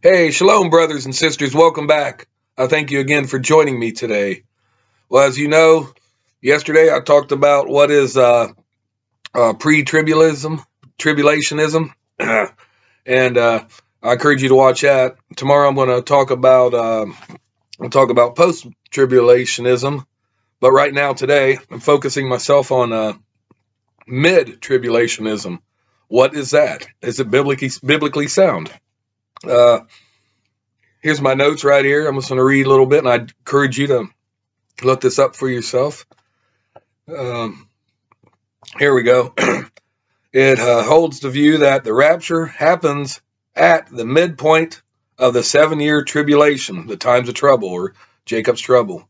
Hey, shalom, brothers and sisters. Welcome back. I thank you again for joining me today. Well, as you know, yesterday I talked about what is tribulationism, and I encourage you to watch that. Tomorrow I'm going to talk about post-tribulationism, but right now today I'm focusing myself on mid-tribulationism. What is that? Is it biblically sound? Here's my notes right here. I'm just going to read a little bit, and I encourage you to look this up for yourself. Here we go. It holds the view that the rapture happens at the midpoint of the 7-year tribulation, the times of trouble, or Jacob's trouble.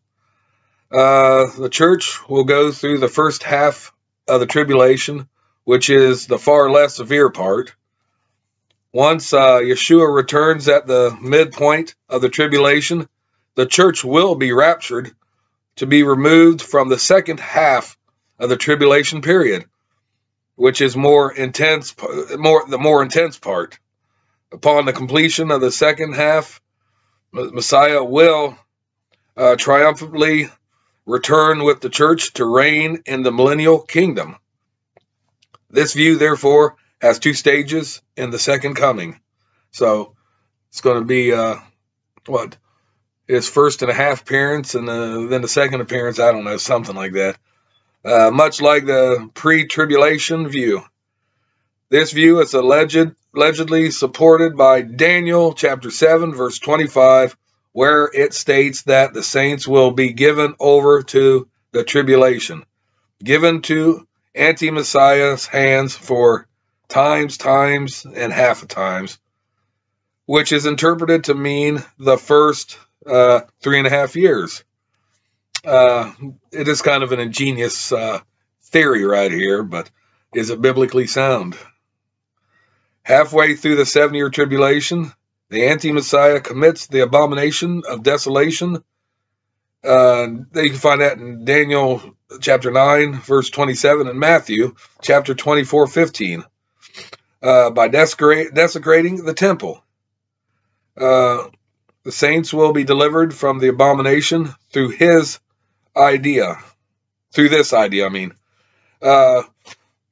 The church will go through the first half of the tribulation, which is the far less severe part. Once Yeshua returns at the midpoint of the tribulation, the church will be raptured to be removed from the second half of the tribulation period, which is the more intense part. Upon the completion of the second half, Messiah will triumphantly return with the church to reign in the millennial kingdom. This view, therefore, has 2 stages in the second coming. So it's going to be his first and a half appearance, and then the second appearance. I don't know, something like that. Much like the pre-tribulation view. This view is allegedly supported by Daniel chapter 7, verse 25, where it states that the saints will be given over to the tribulation, given to anti-Messiah's hands for times, and half a times, which is interpreted to mean the first 3.5 years. It is kind of an ingenious theory right here, but is it biblically sound? Halfway through the 7-year tribulation, the anti-Messiah commits the abomination of desolation. You can find that in Daniel chapter 9, verse 27, and Matthew chapter 24, 15. By desecrating the temple. The saints will be delivered from the abomination through this idea,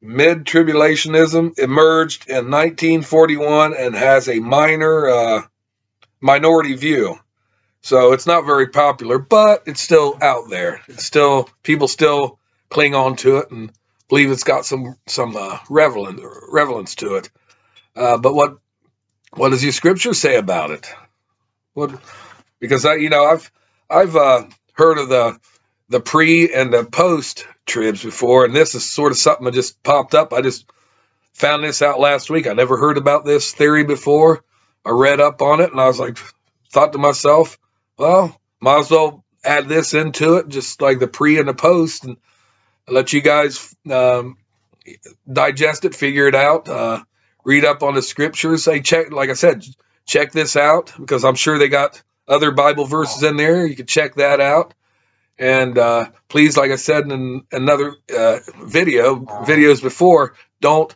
Mid-tribulationism emerged in 1941 and has a minority view. So it's not very popular, but it's still out there. People still cling on to it and believe it's got some relevance to it. But what does your scripture say about it? Because I've heard of the pre and the post tribs before, and this is sort of something that just popped up. I just found this out last week. I never heard about this theory before. I read up on it, and I was like, thought to myself, well, might as well add this into it, just like the pre and the post, and let you guys digest it, figure it out, read up on the scriptures. Check this out, because I'm sure they got other Bible verses in there. You can check that out. And please, like I said in another videos before, don't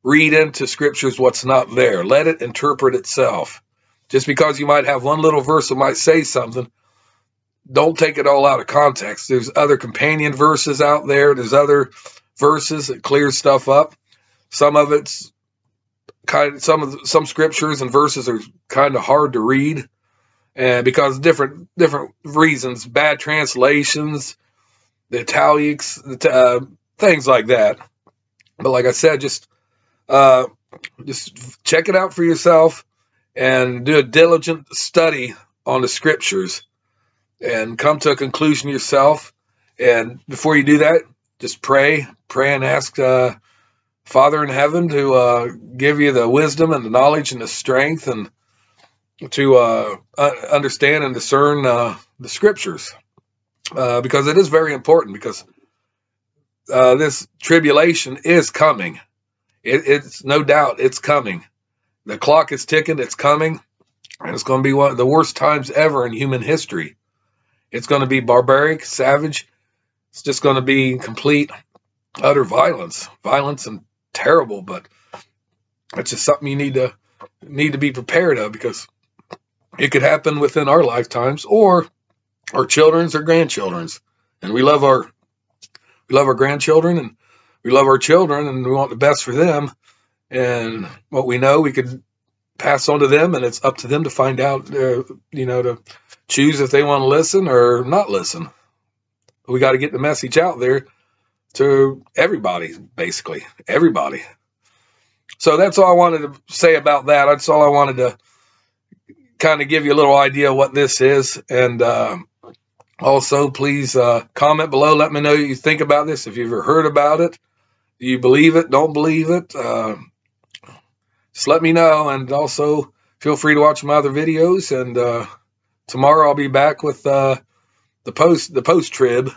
read into scriptures what's not there. Let it interpret itself. Just because you might have one little verse that might say something, don't take it all out of context. There's other companion verses out there. There's other verses that clear stuff up. Some of it's some scriptures and verses are kind of hard to read, and because different reasons, bad translations, the italics, things like that. But like I said, just check it out for yourself and do a diligent study on the scriptures and come to a conclusion yourself. And before you do that, just pray and ask Father in heaven to give you the wisdom and the knowledge and the strength and to understand and discern the scriptures, because it is very important, because this tribulation is coming. It's no doubt it's coming. The clock is ticking. It's coming, and it's going to be one of the worst times ever in human history. It's going to be barbaric, savage. It's just going to be complete, utter violence and terrible. But it's just something you need to be prepared of, because It could happen within our lifetimes or our children's or grandchildren's. And we love our grandchildren, and we love our children, and we want the best for them. And what we know, we could pass on to them, and it's up to them to find out, to choose if they want to listen or not listen. We got to get the message out there to everybody, basically everybody. So that's all I wanted to say about that. That's all I wanted to kind of give you a little idea of what this is. And also, please comment below. Let me know what you think about this. If you've ever heard about it, do you believe it? Don't believe it? Just let me know. And also, feel free to watch my other videos. And tomorrow I'll be back with the post-trib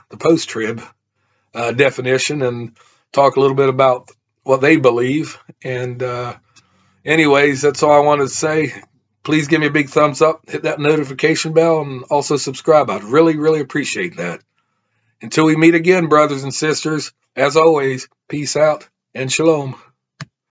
definition, and talk a little bit about what they believe. And anyways, that's all I wanted to say. Please give me a big thumbs up, hit that notification bell, and also subscribe. I'd really, really appreciate that. Until we meet again, brothers and sisters, as always, peace out and shalom.